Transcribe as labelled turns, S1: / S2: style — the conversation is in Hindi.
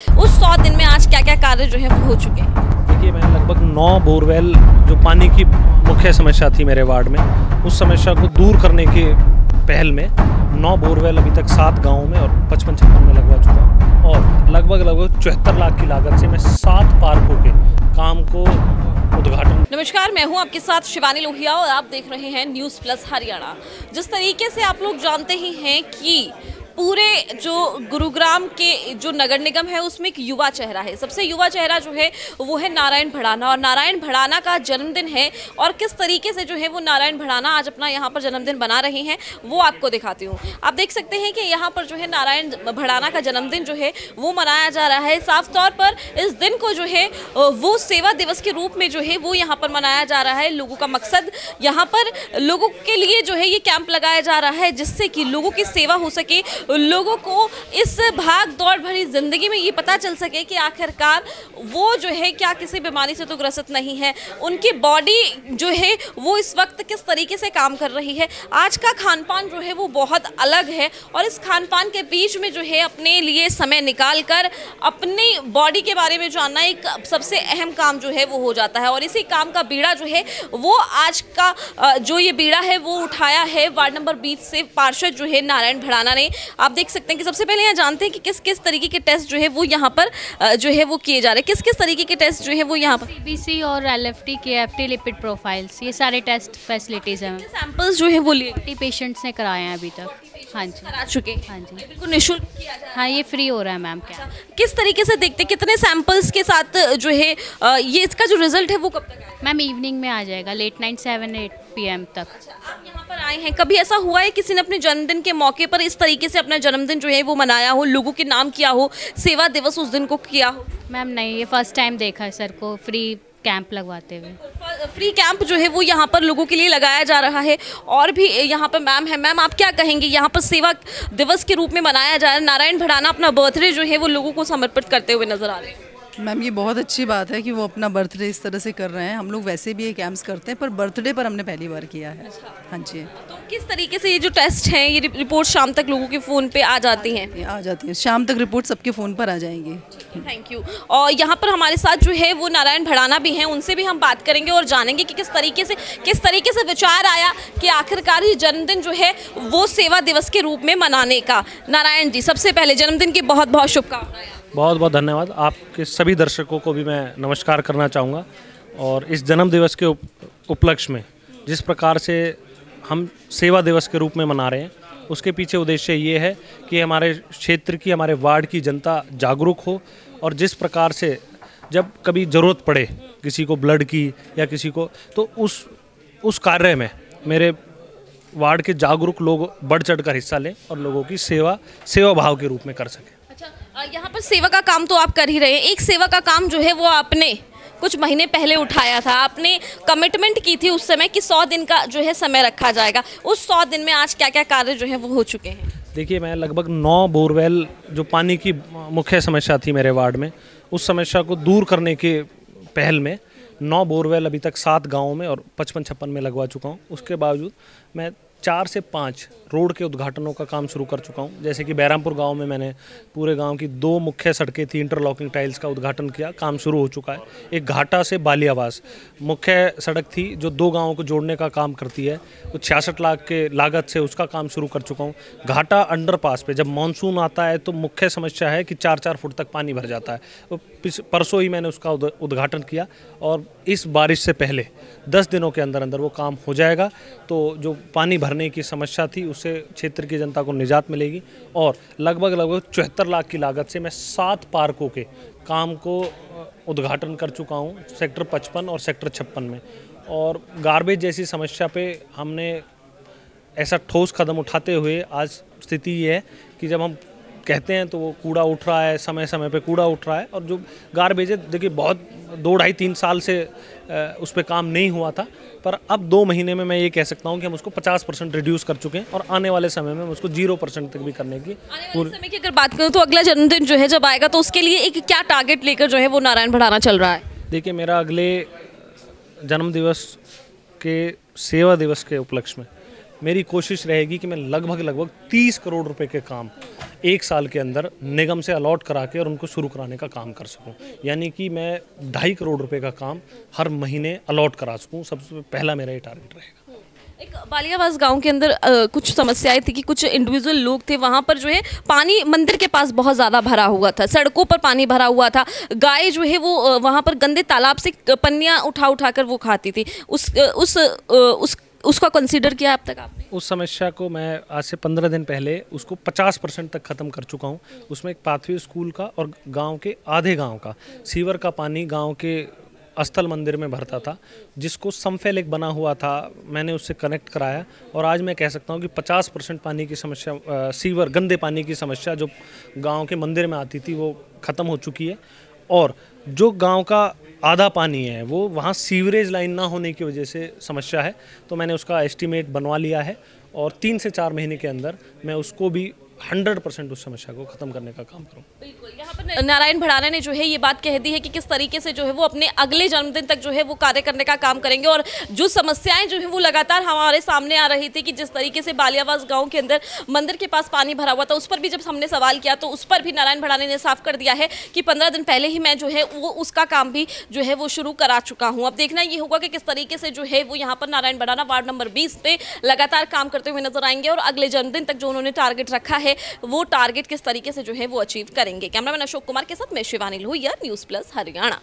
S1: उस 100 दिन में आज क्या क्या कार्य जो है वो हो चुके हैं?
S2: देखिए, मैं लगभग 9 बोरवेल जो पानी की मुख्य समस्या थी मेरे वार्ड में, उस समस्या को दूर करने के पहल में 9 बोरवेल अभी तक 7 गाँवों में और 55-56 में लगवा चुका हूँ। और लगभग 74 लाख की लागत से मैं 7 पार्कों के काम को उद्घाटन।
S1: नमस्कार, मैं हूं आपके साथ शिवानी लोहिया और आप देख रहे हैं न्यूज़ प्लस हरियाणा। जिस तरीके से आप लोग जानते ही हैं कि पूरे जो गुरुग्राम के जो नगर निगम है उसमें एक युवा चेहरा है। सबसे युवा चेहरा जो है वो है नारायण भड़ाना, और नारायण भड़ाना का जन्मदिन है। और किस तरीके से जो है वो नारायण भड़ाना आज अपना यहाँ पर जन्मदिन बना रहे हैं वो आपको दिखाती हूँ। आप देख सकते हैं कि यहाँ पर जो है नारायण भड़ाना का जन्मदिन जो है वो मनाया जा रहा है। साफ तौर पर इस दिन को जो है वो सेवा दिवस के रूप में जो है वो यहाँ पर मनाया जा रहा है। लोगों का मकसद यहाँ पर लोगों के लिए जो है ये कैंप लगाया जा रहा है जिससे कि लोगों की सेवा हो सके, लोगों को इस भाग दौड़ भरी जिंदगी में ये पता चल सके कि आखिरकार वो जो है क्या किसी बीमारी से तो ग्रसित नहीं है, उनकी बॉडी जो है वो इस वक्त किस तरीके से काम कर रही है। आज का खान पान जो है वो बहुत अलग है और इस खान पान के बीच में जो है अपने लिए समय निकाल कर अपनी बॉडी के बारे में जानना एक सबसे अहम काम जो है वो हो जाता है। और इसी काम का बीड़ा जो है वो आज का जो ये बीड़ा है वो उठाया है वार्ड नंबर 20 से पार्षद जो है नारायण भड़ाना ने। आप देख सकते हैं कि सबसे पहले यहाँ जानते हैं कि किस किस तरीके के टेस्ट जो है वो यहाँ पर जो है वो किए जा रहे हैं। किस किस तरीके के टेस्ट जो है वो यहाँ पर?
S3: सीबीसी और एलएफटी, केएफटी, लिपिड प्रोफाइल्स, ये सारे टेस्ट फैसिलिटीज़ हैं।
S1: सैंपल्स जो है वो लिए
S3: 40 पेशेंट्स ने कराए हैं अभी तक। हाँ जी,
S1: करा चुके हैं।
S3: हाँ जी,
S1: बिल्कुल निःशुल्क किया जा रहा है।
S3: हाँ, ये फ्री हो रहा है मैम। क्या
S1: किस तरीके से देखते हैं कितने सैंपल्स के साथ जो है ये इसका जो रिजल्ट है वो कब तक आएगा?
S3: मैम इवनिंग में आ जाएगा, लेट नाइट 7-8 PM तक।
S1: आप यहाँ पर आए हैं, कभी ऐसा हुआ है किसी ने अपने जन्मदिन के मौके पर इस तरीके से अपना जन्मदिन जो है वो मनाया हो, लोगों के नाम किया हो, सेवा दिवस उस दिन को किया हो?
S3: मैम नहीं, ये फर्स्ट टाइम देखा है सर को फ्री कैंप लगवाते हुए।
S1: फ्री कैंप जो है वो यहाँ पर लोगों के लिए लगाया जा रहा है। और भी यहाँ पर मैम है। मैम, आप क्या कहेंगे, यहाँ पर सेवा दिवस के रूप में मनाया जा रहा है, नारायण भड़ाना अपना बर्थडे जो है वो लोगों को समर्पित करते हुए नजर आ रहे हैं।
S4: मैम, ये बहुत अच्छी बात है कि वो अपना बर्थडे इस तरह से कर रहे हैं। हम लोग वैसे भी ये कैंप्स करते हैं पर बर्थडे पर हमने पहली बार किया है। हाँ जी।
S1: तो किस तरीके से ये जो टेस्ट हैं ये रिपोर्ट शाम तक लोगों के फ़ोन पे आ जाती हैं?
S4: आ जाती हैं, शाम तक रिपोर्ट सबके फ़ोन पर आ जाएंगी।
S1: Thank you. और यहाँ पर हमारे साथ जो है वो नारायण भड़ाना भी हैं, उनसे भी हम बात करेंगे और जानेंगे कि किस तरीके से विचार आया कि आखिरकार ये जन्मदिन जो है वो सेवा दिवस के रूप में मनाने का। नारायण जी, सबसे पहले जन्मदिन की बहुत बहुत शुभकामनाएं।
S2: बहुत बहुत धन्यवाद। आपके सभी दर्शकों को भी मैं नमस्कार करना चाहूँगा। और इस जन्म दिवस के उपलक्ष्य में जिस प्रकार से हम सेवा दिवस के रूप में मना रहे हैं, उसके पीछे उद्देश्य ये है कि हमारे क्षेत्र की, हमारे वार्ड की जनता जागरूक हो। और जिस प्रकार से जब कभी ज़रूरत पड़े किसी को ब्लड की या किसी को, तो उस कार्य में मेरे वार्ड के जागरूक लोग बढ़ चढ़ कर हिस्सा लें और लोगों की सेवा भाव के रूप में कर सकें।
S1: अच्छा, यहाँ पर सेवा का काम तो आप कर ही रहे हैं। एक सेवा का काम जो है वो आपने कुछ महीने पहले उठाया था, आपने कमिटमेंट की थी उस समय कि 100 दिन का जो है समय रखा जाएगा। उस 100 दिन में आज क्या क्या कार्य जो है वो हो चुके हैं?
S2: देखिए, मैं लगभग 9 बोरवेल जो पानी की मुख्य समस्या थी मेरे वार्ड में, उस समस्या को दूर करने के पहल में 9 बोरवेल अभी तक 7 गाँवों में और 55-56 में लगवा चुका हूँ। उसके बावजूद मैं 4 से 5 रोड के उद्घाटनों का काम शुरू कर चुका हूं। जैसे कि बैरामपुर गांव में मैंने पूरे गांव की 2 मुख्य सड़कें थी, इंटरलॉकिंग टाइल्स का उद्घाटन किया, काम शुरू हो चुका है। एक घाटा से बालियावास मुख्य सड़क थी जो 2 गांवों को जोड़ने का काम करती है, वो 66 लाख के लागत से उसका काम शुरू कर चुका हूँ। घाटा अंडरपास पे जब मानसून आता है तो मुख्य समस्या है कि 4-4 फुट तक पानी भर जाता है। परसों ही मैंने उसका उद्घाटन किया और इस बारिश से पहले 10 दिनों के अंदर अंदर वो काम हो जाएगा। तो जो पानी भरने की समस्या थी उससे क्षेत्र की जनता को निजात मिलेगी। और लगभग 74 लाख की लागत से मैं 7 पार्कों के काम को उद्घाटन कर चुका हूँ, सेक्टर 55 और सेक्टर 56 में। और गार्बेज जैसी समस्या पे हमने ऐसा ठोस कदम उठाते हुए आज स्थिति ये है कि जब हम कहते हैं तो वो कूड़ा उठ रहा है, समय समय पे कूड़ा उठ रहा है। और जो गार्बेज है, देखिए, बहुत 2-2.5-3 साल से उस पर काम नहीं हुआ था, पर अब 2 महीने में मैं ये कह सकता हूँ कि हम उसको 50% रिड्यूस कर चुके हैं और आने वाले समय में हम उसको 0% तक भी करने की
S1: समय की अगर बात करूँ तो अगला जन्मदिन जो है जब आएगा तो उसके लिए एक क्या टारगेट लेकर जो है वो नारायण भड़ाना चल रहा है?
S2: देखिए, मेरा अगले जन्म दिवस के सेवा दिवस के उपलक्ष्य में मेरी कोशिश रहेगी कि मैं लगभग 30 करोड़ रुपए के काम 1 साल के अंदर निगम से अलॉट करा के और उनको शुरू कराने का काम कर सकूं। यानी कि मैं 2.5 करोड़ रुपए का काम हर महीने अलॉट करा सकूं। सबसे पहला मेरा ये टारगेट रहेगा।
S1: एक बालियावास गांव के अंदर कुछ समस्याएं थी कि कुछ इंडिविजुअल लोग थे, वहां पर जो है पानी मंदिर के पास बहुत ज़्यादा भरा हुआ था, सड़कों पर पानी भरा हुआ था, गाय जो है वो वहां पर गंदे तालाब से पन्नियां उठा कर वो खाती थी। उसका कंसीडर किया अब तक आपने?
S2: उस समस्या को मैं आज से 15 दिन पहले उसको 50% तक ख़त्म कर चुका हूँ। उसमें एक पाथवे स्कूल का और गांव के आधे गांव का सीवर का पानी गांव के अस्थल मंदिर में भरता था, जिसको समफेल एक बना हुआ था, मैंने उससे कनेक्ट कराया और आज मैं कह सकता हूँ कि 50% पानी की समस्या, सीवर गंदे पानी की समस्या जो गांव के मंदिर में आती थी वो ख़त्म हो चुकी है। और जो गांव का आधा पानी है वो वहाँ सीवरेज लाइन ना होने की वजह से समस्या है, तो मैंने उसका एस्टीमेट बनवा लिया है और 3 से 4 महीने के अंदर मैं उसको भी 100% उस समस्या को खत्म करने का काम करूँ।
S1: बिल्कुल, यहाँ पर नारायण भड़ाना ने जो है ये बात कह दी है कि किस तरीके से जो है वो अपने अगले जन्मदिन तक जो है वो कार्य करने का काम करेंगे। और जो समस्याएं जो है वो लगातार हमारे सामने आ रही थी कि जिस तरीके से बालियावास गांव के अंदर मंदिर के पास पानी भरा हुआ था, उस पर भी जब हमने सवाल किया तो उस पर भी नारायण भड़ाना ने साफ कर दिया है कि 15 दिन पहले ही मैं जो है वो उसका काम भी जो है वो शुरू करा चुका हूँ। अब देखना ये होगा कि किस तरीके से जो है वो यहाँ पर नारायण भड़ाना वार्ड नंबर 20 पे लगातार काम करते हुए नजर आएंगे और अगले जन्मदिन तक जो उन्होंने टारगेट रखा है वो टारगेट किस तरीके से जो है वो अचीव करेंगे। कैमरामैन अशोक कुमार के साथ मैं शिवानी लोहिया, न्यूज़ प्लस हरियाणा।